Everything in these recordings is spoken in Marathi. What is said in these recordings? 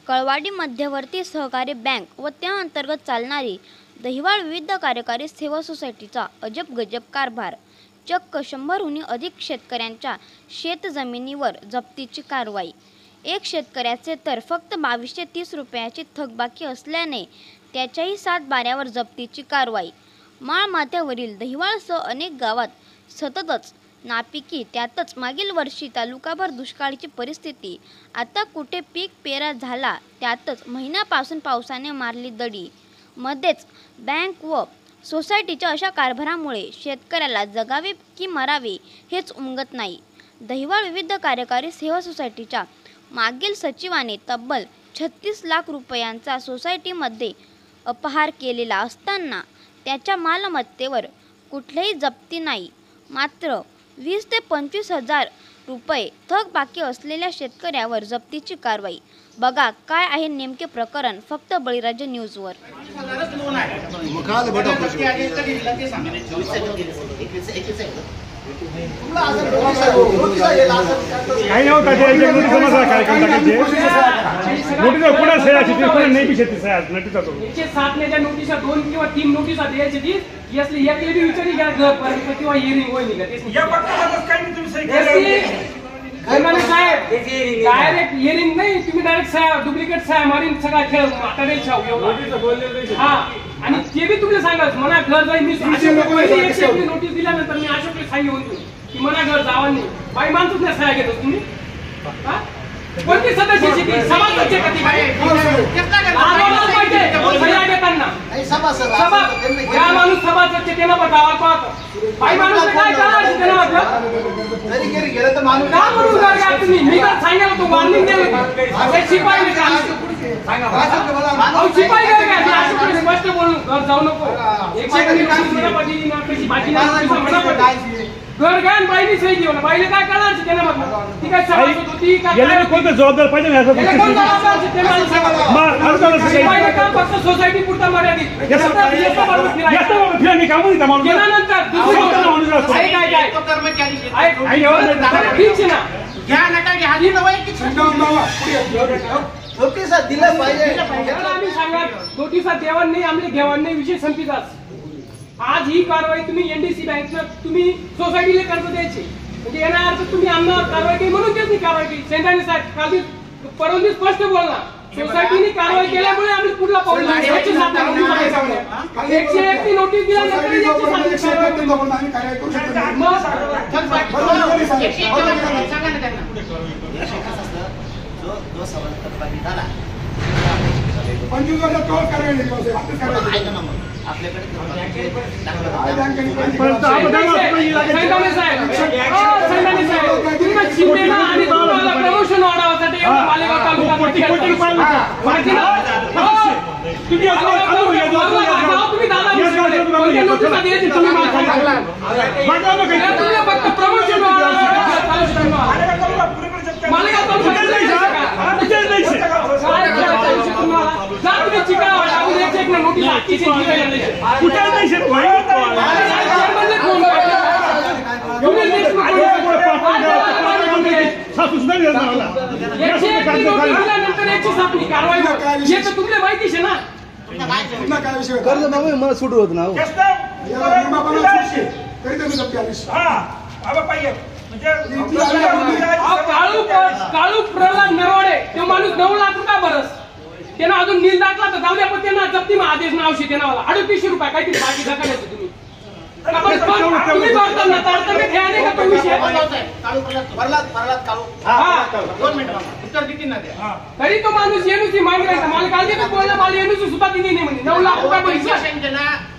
कळवाडी मध्यवर्ती सहकारी बँक व त्या अंतर्गत चालणारी दहिवाळ विविध कार्यकारी सेवा सोसायटीचा अजब गजब कारभार। चक्क 100हून अधिक शेतकऱ्यांच्या शेतजमिनीवर जप्तीची कारवाई। एक शेतकऱ्याचे तर फक्त 2230 रुपयाची थकबाकी असल्याने त्याच्याही 7 बाऱ्यावर जप्तीची कारवाई। माळमाथ्यावरील दहिवाळसह अनेक गावात सततच नापिकी, त्यातच मागील वर्षी तालुकाभर दुष्काळाची परिस्थिती। आता कुठे पीक पेरा झाला त्यातच महिन्यापासून पावसाने मारली दडी। मध्येच बँक व सोसायटीच्या अशा कारभारामुळे शेतकऱ्याला जगावे की मरावे हेच उमगत नाही। दहिवाळ विविध कार्यकारी सेवा सोसायटीच्या मागील सचिवाने तब्बल 36 लाख रुपयांचा सोसायटीमध्ये अपहार केलेला असताना त्याच्या मालमत्तेवर कुठलीही जप्ती नाही। मात्र 20 ते 25 हजार रुपये थकबाकी असलेल्या शेतकऱ्यावर जप्तीची कारवाई। बघा काय आहे नेमके प्रकरण फक्त बळीराजा न्यूजवर। डायरेक्ट हिअरिंग नाही, तुम्ही डायरेक्ट सह्या डुप्लिकेट सह्या मारीन सगळा खेळ आणि ते बी तुम्ही सांगा मना घर जाईल। मी नोटीस दिल्यानंतर मी अशोकला सांगितलं होतं की मना घर जावा नाही, बाई माणूस नाही सह्या घेतो तुम्ही। कोणती सदस्याची ती सभासदची कधी या माणूस सभासदचे त्यांना बघावा पाहतो, बाई माणूस काय करायचं त्यांना वाटलं का म्हणून काय तुम्ही। मी तर सांगायला तो वॉर्निंग दिलं शिपाई शिपाई स्पष्ट बोलून घर जाऊ नको। घर घ्या बाईने सही घेऊन बाईने काय करायचं त्यांना म्हटलं ती काय सभासद होती का कोणतं जबाबदार पाहिजे फक्त सोसायटी पुरता मर्यादित नोटिसा देवान नाही आमले घेवान नाही विषय संपीचाच। आज ही कारवाई तुम्ही एनडीसी बँकला तुम्ही सोसायटीला कर्ज द्यायचे म्हणजे येणार अर्थ तुम्ही आम्हाला कारवाई केली म्हणून त्यांनी कारवाई केली। सेंटाने साहेब काल परवानगी स्पष्ट बोलला सोसायटीने कारवाई केल्यामुळे आम्ही पुढला पाऊल 101 नोटीस दिल्यानंतर प्रमोशन वाढावासाठी मालेगाव तालुका तुमले माहिती ना कर्ज मला सुटू होत ना काळू प्रल्हाद नरवाडे तो माणूस 9 लाख रुपया बरस त्यांना अजून नील दाखला तर जाऊ द्या पण त्यांना जप्ती आदेश नावशी त्यांना 3800 रुपये काहीतरी बाकी दाखवायचं तुम्ही तुम्ही करताना तारतम्य खेळाने का तो विषय तरी तो माणूस येणूची मागणी राहायचा मला काल देतो बोलला मला येणूची सुद्धा दिली नाही म्हणजे 9 लाख रुपये पैसे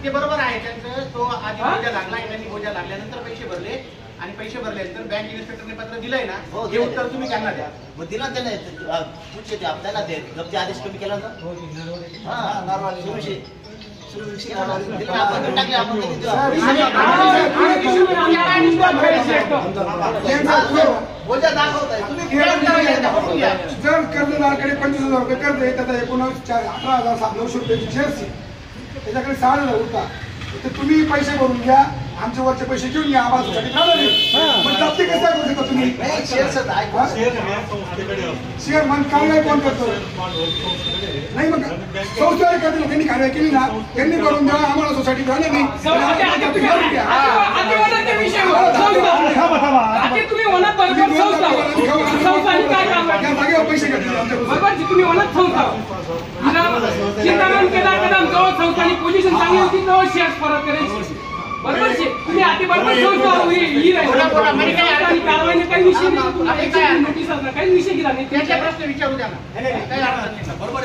ते बरोबर आहे त्यांचं। तो आधी बोजा लागला त्यांनी बोजा लागल्यानंतर पैसे भरले आणि पैसे भरल्यानंतर बँक इन्स्पेक्टरने पत्र दिलंय ना हे उत्तर तुम्ही त्यांना द्या। मग दिला त्याला पुढचे ते आपल्याला ते जप्ती आदेश कमी केला ना जर कर्जदाराकडे 25,000 रुपये कर्ज आहे त्याचा 19,18,900 रुपयाची शेअर्स त्याच्याकडे 6,000 होता तर तुम्ही पैसे भरून घ्या, आमचे वरचे पैसे घेऊन घ्या, आम्हाला सोसायटी मग जप्ती कसं काय करू शकता तुम्ही? नाही, शेअर्स आहेत. शेअर मन कारवाई कोण करतो? नाही मग संस्थेवाले करतील, त्यांनी कारवाई केली ना, त्यांनी करून द्या, आम्हाला सोसायटी द्या ना. तुम्ही वनात बरोबर जागेवर पैसे घेतले आमच्या तुम्ही वनात चिंतामण केदार जवळ संस्थानी पोझिशन चांगली होती जवळ शेअर परत करायची. बरोबर तुम्ही आधी बरोबर कारवाईने काही विषय नाही, नोटीस काही विषय गेला नाही. त्यांचे प्रश्न विचारू द्या ना. काही अडचण नाही. बरोबर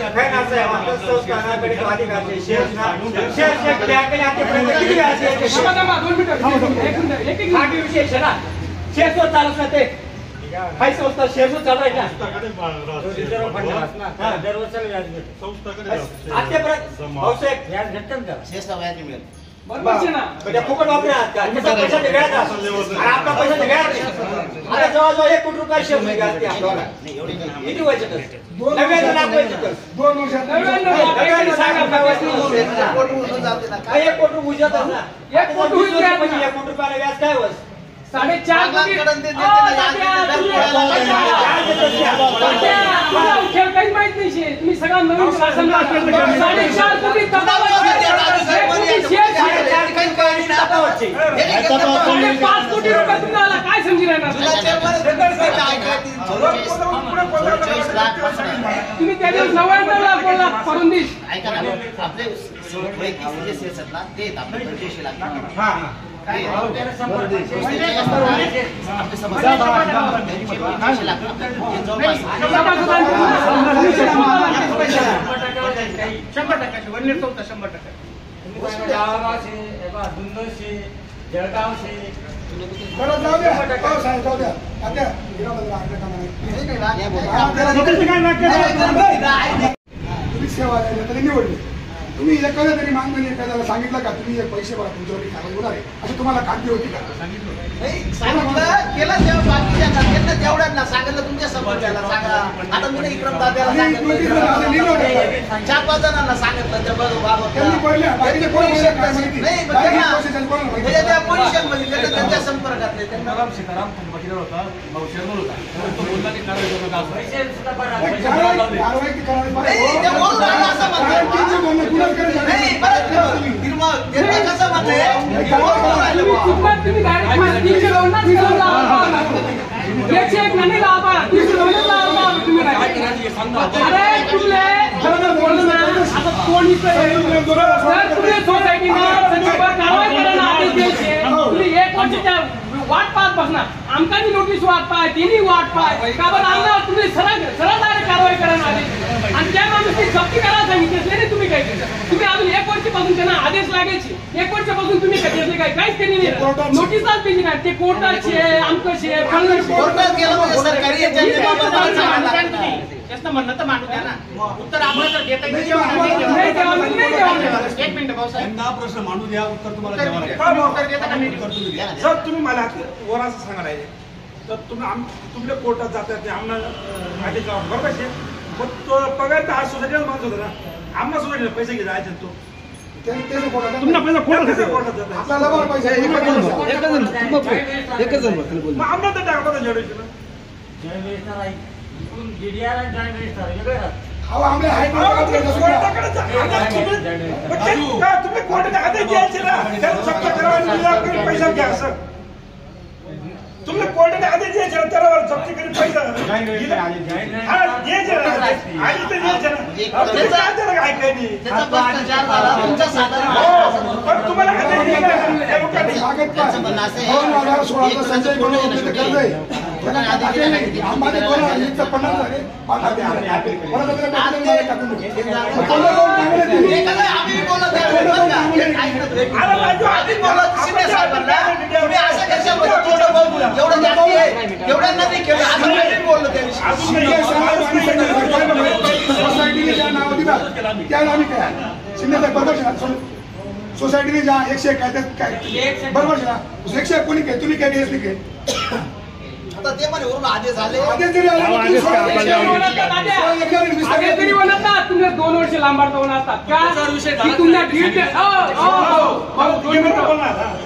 शेअर्सला व्याज मिळेल. बरोबर ना. फुकट वापरा पैसा वेगळाच आपला पैसा वेगळाच. आता जवळजवळ 1 कोटी रुपये शेअर नाही, एवढी नाही. किती व्हायचे तर 99 लाख व्हायचे तर 2 वर्षात 1 कोटी उजत ना. 1 कोटी होईल का? 1 कोटी रुपयाला व्याज काय होत? 4.5 कोटी खेळ काही माहित नाही शे. तुम्ही सगळा नवीन शासन 4.5 कोटी 5 कोटी रुपये तुम्हाला काय समजी राहणार? तुम्ही त्या दिवस 99 लाख बोलला फडणवीस. ऐका ना, आपले वैयक्तिक जे शेअर्स आहेत ना, ते आहेत आपले 85 लाख. जाऊ द्या. आता तुम्ही सेवा द्यायला तरी निवडली. तुम्ही एखाद्या तरी मागणी एखाद्याला सांगितलं का तुम्ही एक पैसे भरा तुमच्यावरती कारवाई होणार आहे असं तुम्हाला खात्री होती का? सांगितलं केलं तेव्हा बाकीच्यांना त्यांना तेवढ्यांना सांगितलं तुमच्या समोरच्याला सांगा. आता मी विक्रम दादाला सांगितलं, 4-5 जणांना सांगितलं त्या त्यांनी पडल्या बाकीचे कोण बोलले काय माहिती नाही, मग बाकी त्यांना- पैसे कोणाला माहिती? म्हणजे त्या पोझिशन मध्ये त्यांना त्यांच्या संपर्कातले त्यांना कारवाई की करावी नाही, ते बोलून राहिलं असं म्हणतात. नाही, परत निर्मळ त्यांना कसं म्हणतंय की बोलून राहिलं बुवा. तुम्ही डायरेक्ट 300 लोकांना फिरवून लावा. 101 नाही लावा, 300 लोकांना लावा तुम्ही डायरेक्ट. अरे तुमले खरं बोललं ना, आता कोण इथं सर तुम्ही सोसायटीनं सचिवावर कारवाई करायला आदेश द्यायचे. तुम्ही 1 वर्षाच्या वाट पाहत बसणार. आमकानी नोटीस वाट पाय, तिन्ही वाट पाय का बरं आमदार तुम्ही सरळ डायरेक्ट कारवाई करायला आदेश. आणि त्या माणूसची जप्ती करायला सांगितले नाही. तुम्ही काय केलं? तुम्ही अजून 1 वर्षापासून त्यांना आदेश लागायचे. 1 वर्षापासून तुम्ही काय केले? काहीच केली नाही. नोटीसच दिली नाही. ते कोर्टाचे आमकशे कोर्टात गेलं म्हणजे सरकारी त्याचं म्हणणं तर मांडू द्या ना. उत्तर आम्हाला जर देता येईल एक मिनिट भाऊसाहेब, प्रश्न मांडू द्या, उत्तर तुम्हाला उत्तर द्यावं देता. लागेल. उत्तर देता का नाही? जर तुम्ही मला वर असं सांगा नाही तर तुमच्या कोर्टात जातात ते आम्हाला आधी जाऊन बरोबर आहे. मग तो पगार तर आज सोसायटीला माणूस होता ना, आम्हाला सोसायटीला पैसे घे जायचे तो तुमच्या पैसा कोर्टात जातात. आपल्याला बरं पैसे मग आम्हाला तर टाकला जेवढे आम्ही तुम्ही कोर्टाने आदेश द्यायचे ना, त्याला जप्त करा, पैसा घ्या असं. तुम्ही कोर्टाने आदेश द्यायचे ना, त्याला जप्ती करून पैसा द्यायचे ना, आणि ते द्यायचे ना. तुम्ही काय त्याला काय काही नाही. त्याचा भ्रष्टाचार झाला तुमचा साधारण. पण तुम्हाला आदेश दिला त्या लोकांनी. त्यांचं म्हणणं असं आहे की संजय आम्ही बोलत आहे बरं का? आधी बोलत शिंदे साहेबांना तुम्ही असं कशामध्ये थोडं बोलून एवढं जास्ती आहे एवढ्यांना नाही केलं. असं काही बोललो त्याविषयी. सोसायटीने ज्या नाव दिला त्याला आम्ही काय शिंदे साहेब बरोबर सोसायटीने ज्या 101 काय बरोबर ना 101 कोणी काय तुम्ही काय केस नाही काय आता ते म्हणे वरून आदेश आले. आदेश जरी आला आदेश तरी म्हणत ना, तुम्ही 2 वर्ष लांबाडता होणार असतात का त्याच्यावर विषय झाला की तुमच्या नाही. दीड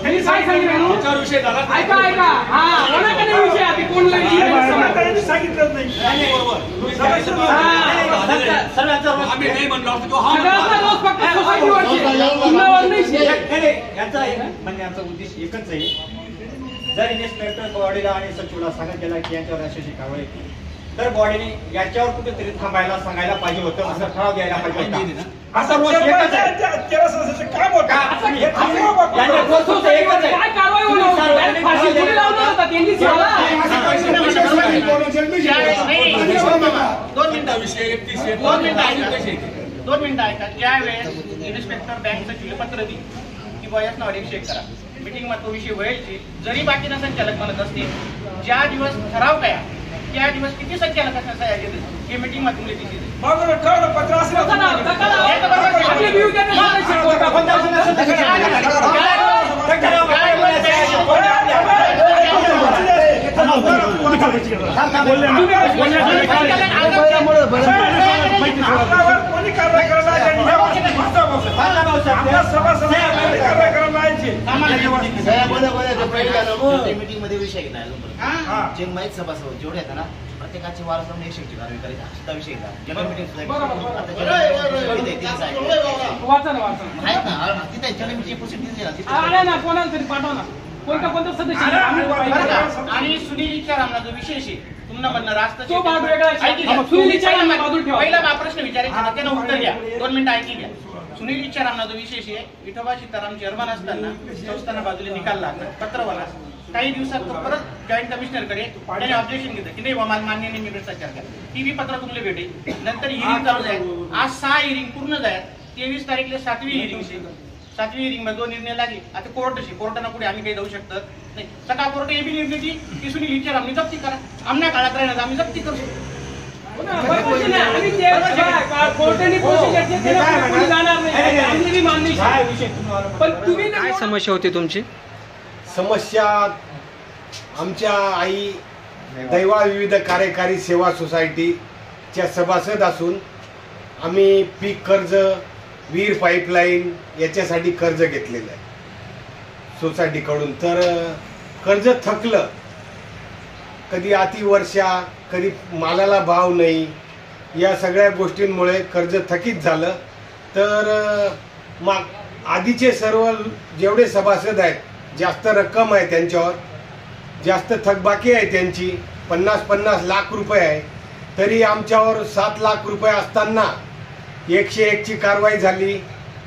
त्यांनी काय सांगितलं त्याच्यावर विषय झाला नाही. ऐका हा कोणाकडे विषय आहे ते कोणला विषय सांगितलं नाही. नाही, बरोबर. तुम्ही सांगितलं बरोबर. आम्ही नाही म्हणलो असतो किंवा हा सगळ्यांचा म्हणलो रोज फक्त सोसायटीवरची पुन्हावर नाही नाही, नाही, यांचा म्हणण्याचा उद्देश एकच आहे. जर इन्स्पेक्टर बॉडीला आणि सचिवला सांगत गेला की यांच्यावर अशी कारवाई केली तर बॉडीने याच्यावर कुठेतरी थांबायला सांगायला पाहिजे होतं, असं ठराव द्यायला पाहिजे होता. आता रोज एकच आहे. काम होतं. हे थांबवा बाबा. यांच्या रोज फक्त एकच आहे. काय कारवाई होणार होती? Direct फाशी थोडी लावणार होता त्यांनी दोन मिनिटं ऐका. ज्या वेळेस इन्स्पेक्टर बँक सचिवला पत्र दिली की बॉयस नाव 101 करा, मीटिंग मध्ये तो विषय व्हायची. जरी बाकीना संचालक म्हणत असतील ज्या दिवस ठराव काय त्या दिवस किती संचालक असणार हे मीटिंग मध्ये तुमले दिली. बाजूला ठेव ना, पत्र असलं तर आपले view द्या ना कोणी कारवाई करायला मीटिंग मध्ये विषय घेतला जे माहीत सभासद जेवढे आहेत ना प्रत्येकाची वारसा 101ची कारवाई करायची हा सुद्धा विषय घेतला. जनरल मीटिंग वाचा ना वाचा आहेत ना तिथे जनरल मीटिंग प्रोसिजर आले ना कोणाला तरी पाठवा ना. कोणता सदस्य आणि सुनील इचारामला जो विशेष आहे तुम्हाला म्हणणं रास्त तो भाग वेगळा आहे. सुनील इचारामला बाजूला ठेवा. पहिला प्रश्न विचारायचा त्यांना उत्तर द्या. 2 मिनिटं ऐकी घ्या. सुनील इचारामला जो विशेष आहे विठोबा सीताराम चेअरमन असताना संस्थाना बाजूला निकाल लागला पत्रवाला काही दिवसात तो परत जॉईंट कमिशनरकडे त्याने ऑब्जेक्शन घेतलं की नाही मला मान्य नाही, मी भ्रष्टाचार केला. ती पत्र तुम्हाला भेटेल. नंतर हिरिंग चालू जाईल. आज 6 हिरिंग पूर्ण जाईल. 23 तारीखला 7वी हिरिंग. 7वी हिरिंग मध्ये 2 निर्णय लागले. आता कोर्टाशी कोर्टानं पुढे आम्ही काही जाऊ शकत नाही. सकाळ कोर्ट हे बी निर्णय दी की सुनील इचारामने जप्ती करा. आमच्या काळात राहणार आम्ही जप्ती करू शकतो. काय समस्या होती तुमची? समस्या आमच्या आई दैवाळ विविध कार्यकारी सेवा सोसायटीच्या सभासद असून आम्ही पीक कर्ज, विहीर पाईपलाईन याच्यासाठी कर्ज घेतलेलं आहे सोसायटीकडून. तर कर्ज थकलं, कधी अतिवर्षा, कधी मालाला भाव नाही, या सगळ्या गोष्टींमुळे कर्ज थकीत झालं. तर आधीचे सर्व जेवढे सभासद आहेत जास्त रक्कम आहे त्यांच्यावर, जास्त थकबाकी आहे त्यांची 50-50 लाख रुपये आहे. तरी आमच्यावर 7 लाख रुपये असताना 101ची कारवाई झाली.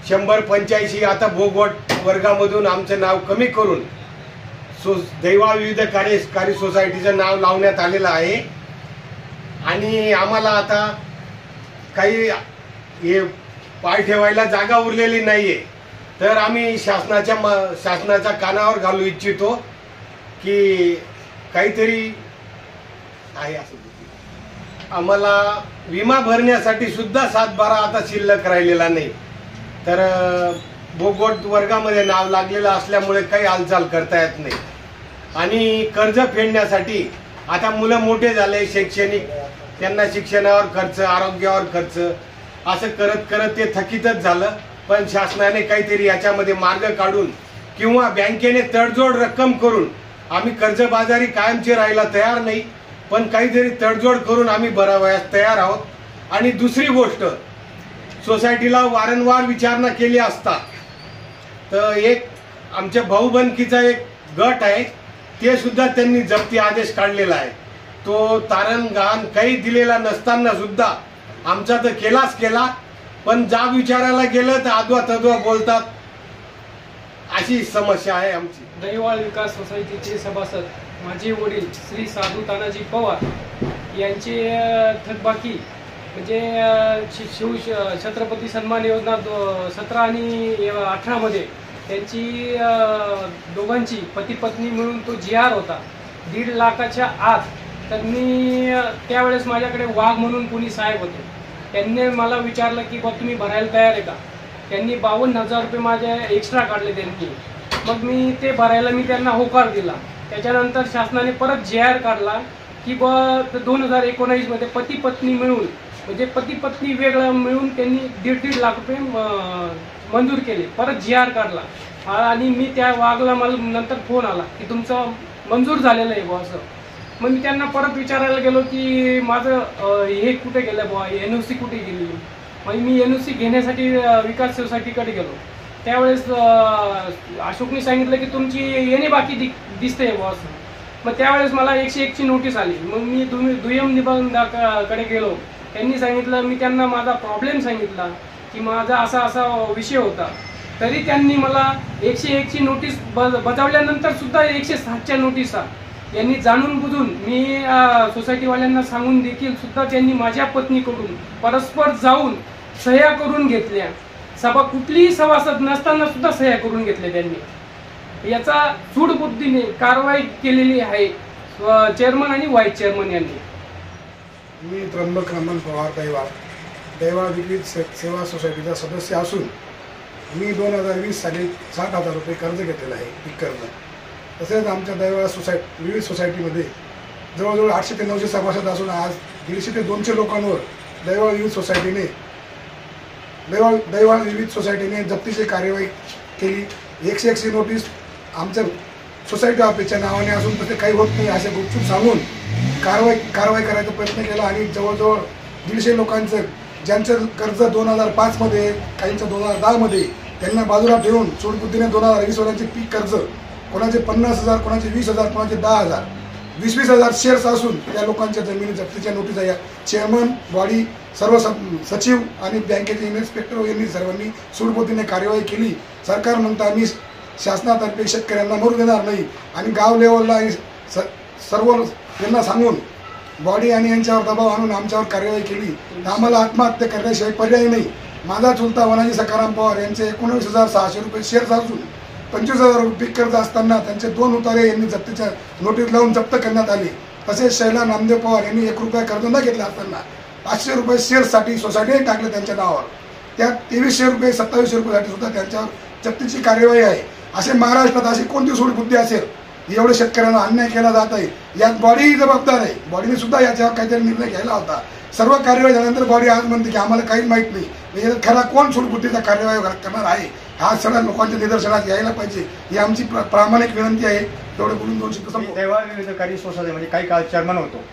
185 आता भोगवट वर्गामधून आमचं नाव कमी करून दैवाळ विविध कार्यकारी सोसायटीचं नाव लावण्यात आलेलं आहे. आणि आम्हाला आता काही हे पाय ठेवायला जागा उरलेली नाहीये. तर आम्ही शासनाच्या कानावर घालू इच्छितो की काहीतरी आहे असं. आम्हाला विमा भरण्यासाठी सुद्धा 7-12 आता शिल्लक राहिलेला नाही. तर भोगवट वर्गामध्ये नाव लागलेलं असल्यामुळे काही हालचाल करता येत नाही. आणि कर्ज फेडण्यासाठी आता मुलं मोठे झाले, शैक्षणिक, त्यांना शिक्षणावर खर्च, आरोग्यावर खर्च, असं करत करत ते थकीतच झालं. पण शासनाने काहीतरी याच्यामध्ये मार्ग काढून किंवा बँकेने तडजोड रक्कम करून, आम्ही कर्जबाजारी कायमचे राहायला तयार नाही, पण काहीतरी तडजोड करून आम्ही भरावयास तयार आहोत. आणि दुसरी गोष्ट, सोसायटीला वारंवार विचारणा केली असता तर एक आमच्या भाऊबंदकीचा एक गट आहे, ते सुद्धा त्यांनी जप्ती आदेश काढलेला आहे. तो तारण गहाण काही दिलेला नसताना सुद्धा आमचा तर केलाच केला, पण जाब विचारायला गेलं तर आदवा तद्वा बोलतात. अशी समस्या आहे आमची. दैवाळ विकास सोसायटीचे सभासद माझे वडील श्री साधू तानाजी पवार यांचे थकबाकी म्हणजे छत्रपती सन्मान योजना 17 आणि 18 मध्ये त्यांची दोघांची पती पत्नी मिळून तो GR होता 1.5 लाखाच्या आत. तर मी त्यावेळेस माझ्याकडे वाघ म्हणून कोणी साहेब होते, त्यांनी मला विचारलं की बा तुम्ही भरायला तयार आहे का. त्यांनी 52,000 रुपये माझे एक्स्ट्रा काढले त्यांनी. मग मी ते भरायला त्यांना होकार दिला. त्याच्यानंतर शासनाने परत GR काढला की 2019 मध्ये पती पत्नी मिळून म्हणजे पती पत्नी वेगळं मिळून त्यांनी 1.5 लाख रुपये मंजूर केले. परत GR काढला आणि मी त्या वाघला मला नंतर फोन आला की तुमचं मंजूर झालेलं आहे बुवा असं. मग मी त्यांना परत विचारायला गेलो की माझं हे कुठे गेलं बुवा, NOC कुठे गेली. मग मी NOC घेण्यासाठी विकास सोसायटीकडे गेलो. त्यावेळेस अशोकने सांगितलं की तुमची येणे बाकी दिसते बुवा असं. मग त्यावेळेस मला 101 ची नोटीस आली. मग मी दुय्यम निबंधकाकडे गेलो. त्यांनी सांगितलं, मी त्यांना माझा प्रॉब्लेम सांगितला की माझा असा विषय होता. तरी त्यांनी मला 101 ची नोटीस बजावल्यानंतर सुद्धा 107च्या नोटिसा यांनी जाणून बुजून मी सोसायटीवाल्यांना सांगून देखील सुद्धा त्यांनी माझ्या पत्नीकडून परस्पर जाऊन सह्या करून घेतल्या. कुठलीही सभासद नसताना सुद्धा सह्या करून घेतल्या त्यांनी. याचा सूडबुद्धीने कारवाई केलेली आहे चेअरमन आणि व्हाईस चेअरमन यांनी. मी त्र्यंबक रमण पवार दैवाळ विविध सेवा सोसायटीचा सदस्य असून मी 2020 साली 60,000 रुपये कर्ज घेतलेलं आहे, पीक कर्ज. तसेच आमच्या दैवाळ विविध सोसायटीमध्ये जवळजवळ 800 ते 900 सभासद असून आज 150 ते 200 लोकांवर दैवाळ विविध सोसायटीने जप्तीची कार्यवाही केली. 101 ची नोटीस आमच्या सोसायटी ऑफिसच्या नावाने असून तसे काही होत नाही असे गुपचूप सांगून कारवाई करायचा प्रयत्न केला आणि जवळजवळ 150 लोकांचं ज्यांचं कर्ज 2005 मध्ये काहींचं 2010 मध्ये त्यांना बाजूला ठेवून सूडबुद्धीने 2020 वर्षांचे पीक कर्ज, कोणाचे 50,000, कोणाचे 20,000, कोणाचे 10,000, 20,000 शेअर्स असून त्या लोकांच्या जमिनी जप्तीच्या नोटीसा या चेअरमन, बॉडी, सर्व सचिव आणि बँकेचे इन्स्पेक्टर यांनी सर्वांनी सूडबुद्धीने कार्यवाही केली. सरकार म्हणतं आम्ही शासनातर्फे शेतकऱ्यांना मरू देणार नाही आणि गाव लेवलला सर्व यांना सांगून बॉडी आणि यांच्यावर दबाव आणून आमच्यावर कार्यवाही केली. आम्हाला आत्महत्या करण्याशिवाय पर्याय नाही. माझा चुलता वनाजी सखाराम पवार यांचे 19,600 रुपये शेअर्स असून 25,000 रुपये पीक कर्ज असताना त्यांचे 2 उतारे यांनी जप्तीच्या नोटीस लावून जप्त करण्यात आले. तसेच शैला नामदेव पवार यांनी 1 रुपया कर्ज न घेतला असताना 500 रुपये शेअर्ससाठी सोसायटीने टाकले त्यांच्या नावावर. त्यात 2300 रुपये 2700 रुपयासाठी सुद्धा त्यांच्यावर जप्तीची कार्यवाही आहे. असे महाराष्ट्रात अशी कोणती सूडबुद्धी असेल, एवढे शेतकऱ्यांना अन्याय केला जात आहे. यात बॉडीही जबाबदार आहे. बॉडीने सुद्धा याच्यावर काहीतरी निर्णय घ्यायला होता. सर्व कार्यवाही झाल्यानंतर बॉडी आज म्हणते की आम्हाला काहीच माहीत नाही. म्हणजे खरा कोण सूडबुद्धीचा कार्यवाही करणार आहे हा सगळ्या लोकांच्या निदर्शनात यायला पाहिजे, ही आमची प्रामाणिक विनंती आहे. तेवढे बोलून 2 शब्द संपवतो. दैवाळ विविधकारी सोसायटी म्हणजे काही काळ चेअरमन होतो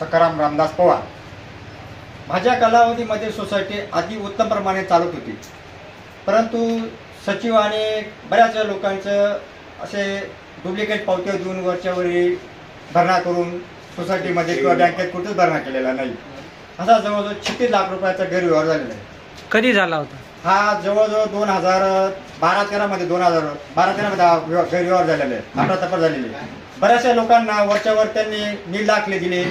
सखाराम रामदास पवार. माझ्या कालावधीमध्ये सोसायटी अति उत्तम प्रमाणे चालत होती, परंतु सचिवाने बऱ्याच लोकांचं असे डुप्लिकेट पावत्या देऊन वरच्यावरी भरणा करून सोसायटीमध्ये किंवा बँकेत कुठेच भरणा केलेला नाही. असा जवळजवळ 36 लाख रुपयाचा गैरव्यवहार झालेला आहे. कधी झाला होता हा? जवळजवळ 2012-13 मध्ये 2012-13 मध्ये गैरव्यवहार झालेले आहे, अफरातफर झालेली आहे. बऱ्याचशा लोकांना वरच्यावर त्यांनी 9 लाख दिले.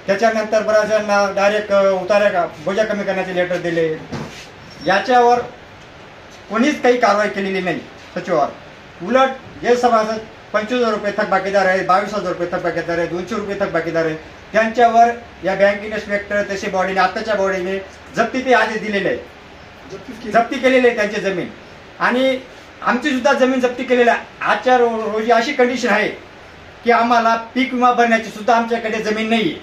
त्याच्यानंतर बऱ्याचशांना डायरेक्ट उतार्या बोजा कमी करण्याचे लेटर दिले. याच्यावर कोणीच काही कारवाई केलेली नाही सचिवावर. उलट जे सभासद 25,000 रुपये थकबाकीदार आहे, 22,000 रुपये थकबाकीदार आहे, 200 रुपये थकबाकीदार आहे, त्यांच्यावर या बँक इन्स्पेक्टर तसे बॉडीने आताच्या बॉडीने जप्ती आदेश दिलेले आहे. जप्ती केलेली आहे त्यांची जमीन आणि आमची सुद्धा जमीन जप्ती केलेली आहे. आजच्या रोजी अशी कंडिशन आहे की आम्हाला पीक विमा भरण्याची सुद्धा आमच्याकडे जमीन नाही.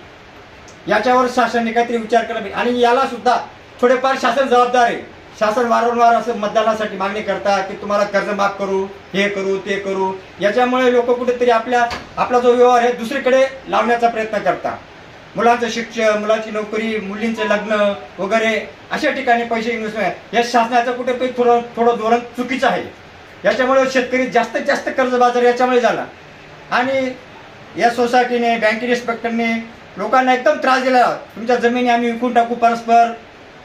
याच्यावर शासनाने काहीतरी विचार केला पाहिजे आणि याला सुद्धा थोडेफार शासन जबाबदार आहे. शासन वारंवार असं मतदानासाठी मागणी करतात की तुम्हाला कर्ज माफ करू, हे करू, ते करू. याच्यामुळे लोक कुठेतरी आपला जो व्यवहार आहे दुसरीकडे लावण्याचा प्रयत्न करतात. मुलांचं शिक्षण, मुलाची नोकरी, मुलींचे लग्न वगैरे अशा ठिकाणी पैसे इन्व्हेस्टमेंट या शासनाचं कुठेतरी थोडं धोरण चुकीचं आहे. याच्यामुळे शेतकरी जास्तीत जास्त कर्जबाजार याच्यामुळे झाला आणि या सोसायटीने बँक इन्स्पेक्टरने लोकांना एकदम त्रास दिला. तुमच्या जमिनी आम्ही विकून टाकू, परस्पर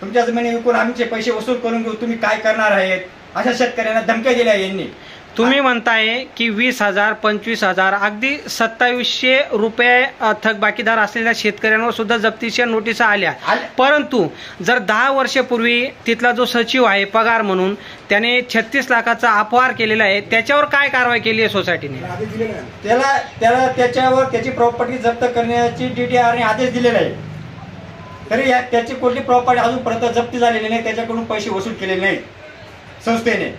तुमच्या जमिनी विकून आमचे पैसे वसूल करून घेऊ, तुम्ही काय करणार आहेत अशा शेतकऱ्यांना धमक्या दिल्या यांनी. तुम्ही म्हणताय की 20,000, 25,000 अगदी 2700 रुपये थकबाकीदार असलेल्या शेतकऱ्यांवर सुद्धा जप्तीच्या नोटिसा आल्या. परंतु जर 10 वर्षापूर्वी तिथला जो सचिव आहे पगार म्हणून त्याने 36 लाखाचा अपहार केलेला आहे, त्याच्यावर काय कारवाई केली आहे सोसायटीने? त्याला त्याच्यावर त्याची प्रॉपर्टी जप्त करण्याची DDR ने आदेश दिलेला आहे. तरी त्याची कोणती प्रॉपर्टी अजूनपर्यंत जप्ती झालेली नाही, त्याच्याकडून पैसे वसूल केलेले नाहीत संस्थेने.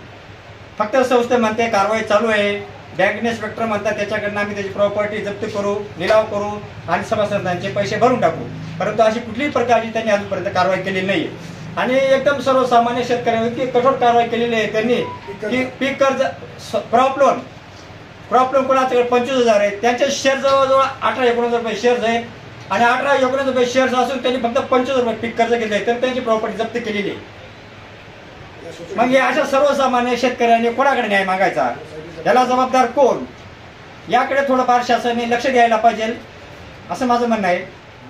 फक्त संस्थे म्हणते कारवाई चालू आहे. बँक इन्स्पेक्टर म्हणतात त्याच्याकडनं आम्ही त्याची प्रॉपर्टी जप्त करू, निलाव करू आणि सभासदांचे पैसे भरून टाकू. परंतु अशी कुठलीही प्रकारची त्यांनी अजूनपर्यंत कारवाई केलेली नाही. आणि एकदम सर्वसामान्य शेतकऱ्यांवरती कठोर कारवाई केलेली आहे त्यांनी की पीक कर्ज क्रॉप लोन कोणाच्याकडे 25,000 आहे, त्यांचे शेअर जवळजवळ 18-19 रुपये शेअर्स आहेत आणि 18-19 रुपये शेअर्स असून त्यांनी फक्त 25 रुपये पीक कर्ज घेतले तर त्यांची प्रॉपर्टी जप्त केलेली आहे. मग हे अशा सर्वसामान्य शेतकऱ्यांनी कोणाकडे न्याय मागायचा, याला जबाबदार कोण, याकडे थोडंफार शासनाने लक्ष द्यायला पाहिजे असं माझं म्हणणं आहे.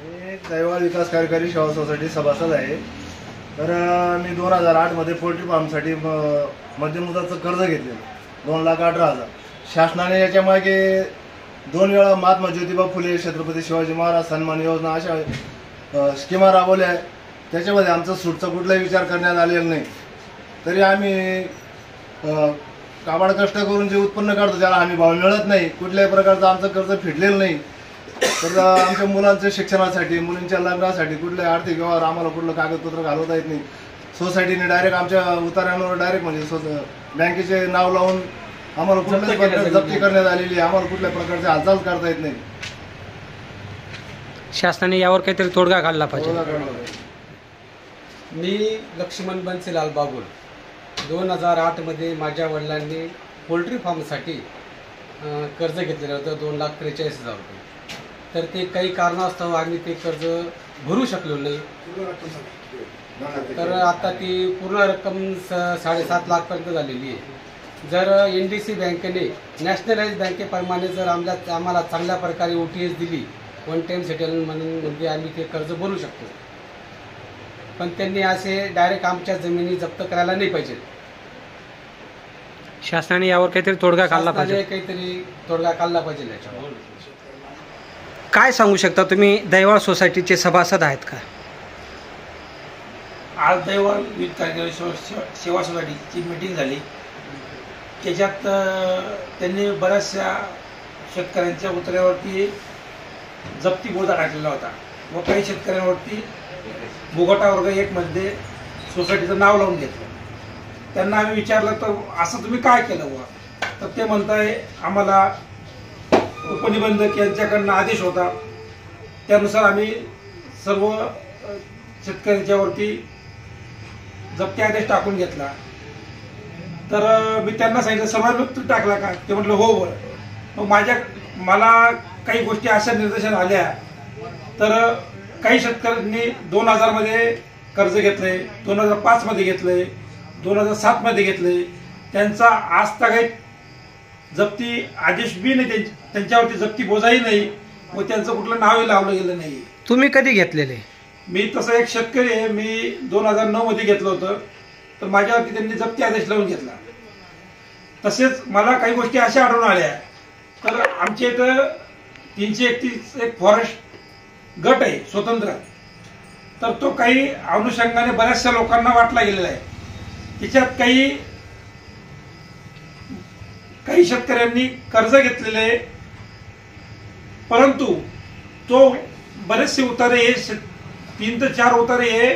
मी दैवाळ विकास कार्यकारी सेवा सोसायटी सभासद आहे. तर मी 2008 मध्ये पोल्ट्री फार्मसाठी मध्यम मुदतचं कर्ज घेतलेलं 2,18,000. शासनाने याच्या मागे 2 वेळा महात्मा ज्योतिबा फुले छत्रपती शिवाजी महाराज सन्मान योजना अशा स्कीमा राबवल्या आहे. त्याच्यामध्ये आमचं सूटचा कुठलाही विचार करण्यात आलेला नाही. तरी आम्ही काबाड कष्ट करून जे उत्पन्न काढतो त्याला आम्ही भाव मिळत नाही. कुठल्याही प्रकारचं आमचं कर्ज फिटलेलं नाही. तर आमच्या मुलांच्या शिक्षणासाठी, मुलींच्या लग्नासाठी कुठले आर्थिक व्यवहार आम्हाला कुठलं कागदपत्र घालवता येत नाही. सोसायटीने डायरेक्ट आमच्या उतार्यांवर डायरेक्ट म्हणजे बँकेचे नाव लावून आम्हाला कुठल्याही प्रकारची जप्ती करण्यात आलेली आहे. आम्हाला कुठल्या प्रकारची हालचाल करता येत नाही. शासनाने यावर काहीतरी तोडगा काढला पाहिजे. मी लक्ष्मण बन्सीलाल बागुल 2008 मध्ये माझ्या वडिलांनी पोल्ट्री फार्मसाठी कर्ज घेतलेलं होतं 2,43,000 रुपये. तर ते काही कारणास्तव आम्ही ते कर्ज भरू शकलो नाही. तर आता ती पूर्ण रक्कम 7.5 लाखपर्यंत झालेली आहे. जर NDC बँकेने नॅशनलाइज बँकेप्रमाणे जर आम्हाला चांगल्या प्रकारे OTS दिली, वन टाइम सेटलमेंट म्हणून, म्हणजे आम्ही ते कर्ज भरू शकतो. पण त्यांनी असे डायरेक्ट आमच्या जमिनी जप्त करायला नाही पाहिजे. शासनाने यावर काहीतरी तोडगा काढला पाहिजे. काहीतरी तोडगा काढला पाहिजे याच्यावर. काय सांगू शकता तुम्ही? दैवाळ सोसायटीचे सभासद आहेत का? आज दैवाळ विविध कार्यकारी सेवा सोसायटीची मीटिंग झाली. त्याच्यात त्यांनी बऱ्याचशा शेतकऱ्यांच्या उतऱ्यावरती जप्ती बोजा टाकलेला होता व काही शेतकऱ्यांवरती बोगटा वर्ग 1 मध्ये सोसायटीचं नाव लावून घेतलं. त्यांना आम्ही विचारलं तर असं तुम्ही काय केलं बुवा? तर ते म्हणताय आम्हाला उपनिबंधक यांच्याकडनं आदेश होता, त्यानुसार आम्ही सर्व शेतकऱ्यांच्यावरती जप्ती आदेश टाकून घेतला. तर मी त्यांना सांगितलं सर्वांना टाकला का? ते म्हटलं हो. मग मला काही गोष्टी अशा निर्देशन आल्या. तर काही शेतकऱ्यांनी 2000 मध्ये कर्ज घेतलंय, 2005 मध्ये घेतलंय, 2007 मध्ये घेतलंय. त्यांचा आज तक जप्ती आदेश बी नाही, त्यांच्यावरती जप्ती बोजाही नाही व त्यांचं कुठलं नावही लावलं गेलं नाही. तुम्ही कधी घेतलेले? मी तसं एक शेतकरी आहे. मी 2009 मध्ये घेतलं होतं. तर माझ्यावरती त्यांनी जप्ती आदेश लावून घेतला. तसेच मला काही गोष्टी अशा आढळून आल्या. तर आमच्या इथं 331 एक फॉरेस्ट गट आहे स्वतंत्र. तर तो काही अनुषंगाने बऱ्याचशा लोकांना वाटला गेलेला आहे. त्याच्यात काही शेतकऱ्यांनी कर्ज घेतलेले आहे, परंतु तो बरेचसे उतारे हे 3 ते 4 उतारे हे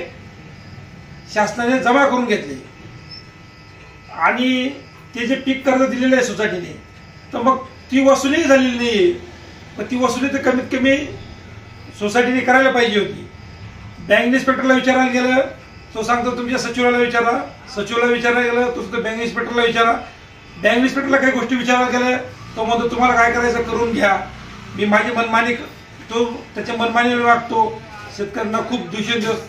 शासनाने जमा करून घेतले आणि ते जे पीक कर्ज दिलेले आहे सोसायटीने, तर मग ती वसुली झालेली नाही. पण ती वसुली तर कमीत कमी सोसायटीने करायला पाहिजे होती. बँक इन्स्पेक्टरला विचारायला गेलं, तो सांगतो तुमच्या सचिवाला विचारा. सचिवाला विचारायला गेलं, तो बँक इन्स्पेक्टरला विचारा. बँक इन्स्पेक्टरला काही गोष्टी विचारायला गेल्या, तो म्हणतो तुम्हाला काय करायचं करून घ्या, मी माझी मनमानी, तो त्याच्या मनमानीने वागतो. शेतकऱ्यांना खूप दिवसेंदिवस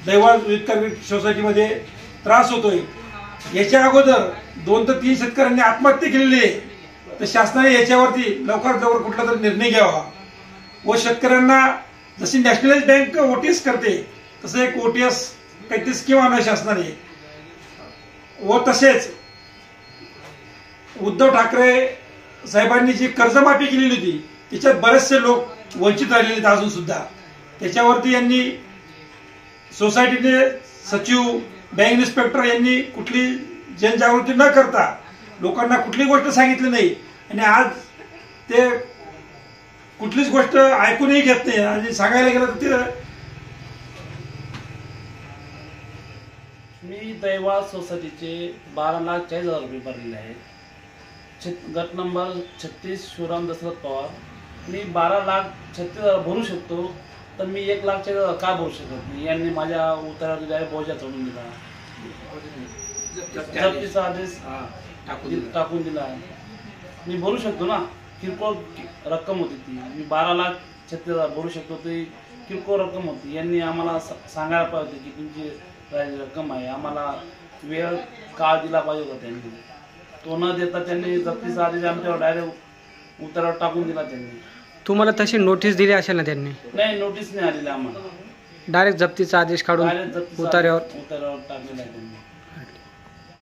दैवाळ विविध सोसायटीमध्ये त्रास होतोय. याच्या अगोदर 2 ते 3 शेतकऱ्यांनी आत्महत्या केलेली आहे. तर शासनाने याच्यावरती लवकरात लवकर कुठला तरी निर्णय घ्यावा व शेतकऱ्यांना जशी नॅशनलाइज बँक OTS करते तसं एक OTS काहीतरी स्कीम आणा शासनाने. व तसेच उद्धव ठाकरे साहेबांनी जी कर्जमाफी केलेली होती त्याच्यात बरेचसे लोक वंचित राहिलेले आहेत अजून सुद्धा. त्याच्यावरती यांनी सोसायटीने सचिव, बँक इन्स्पेक्टर यांनी कुठली जनजागृती न करता लोकांना कुठली गोष्ट सांगितली नाही आणि आज ते कुठलीच गोष्ट ऐकूनही घेत नाही. आणि सांगायला गेलं तर ते मी दैवाळ सोसायटीचे 12,40,000 रुपये भरलेले आहेत. गट नंबर 36 शिवराम दशरथ पवार. मी 12,36,000 भरू शकतो, तर मी 1 लाखच्या का भरू शकत नाही? यांनी माझ्या उतारावर डायरेक्ट बोजा चढून दिला, जप्तीचा आदेश टाकून दिला. मी भरू शकतो ना, किरकोळ रक्कम होती ती. मी 12,36,000 भरू शकतो, ती किरकोळ रक्कम होती. यांनी आम्हाला सांगायला पाहिजे की तुमची रक्कम आहे, आम्हाला वेळ काळ दिला पाहिजे होता. त्यांनी तो न देता त्यांनी जप्तीचा आदेश आमच्यावर डायरेक्ट उतारावर टाकून दिला. त्यांनी तुम्हाला तशी नोटीस दिली असेल ना त्यांनी? नाही, नोटीस नाही आलेली आम्हाला. डायरेक्ट जप्तीचा आदेश काढून डायरेक्ट जप्तीचा उतार्यावर उतारावर टाकलेला आहे त्यांनी.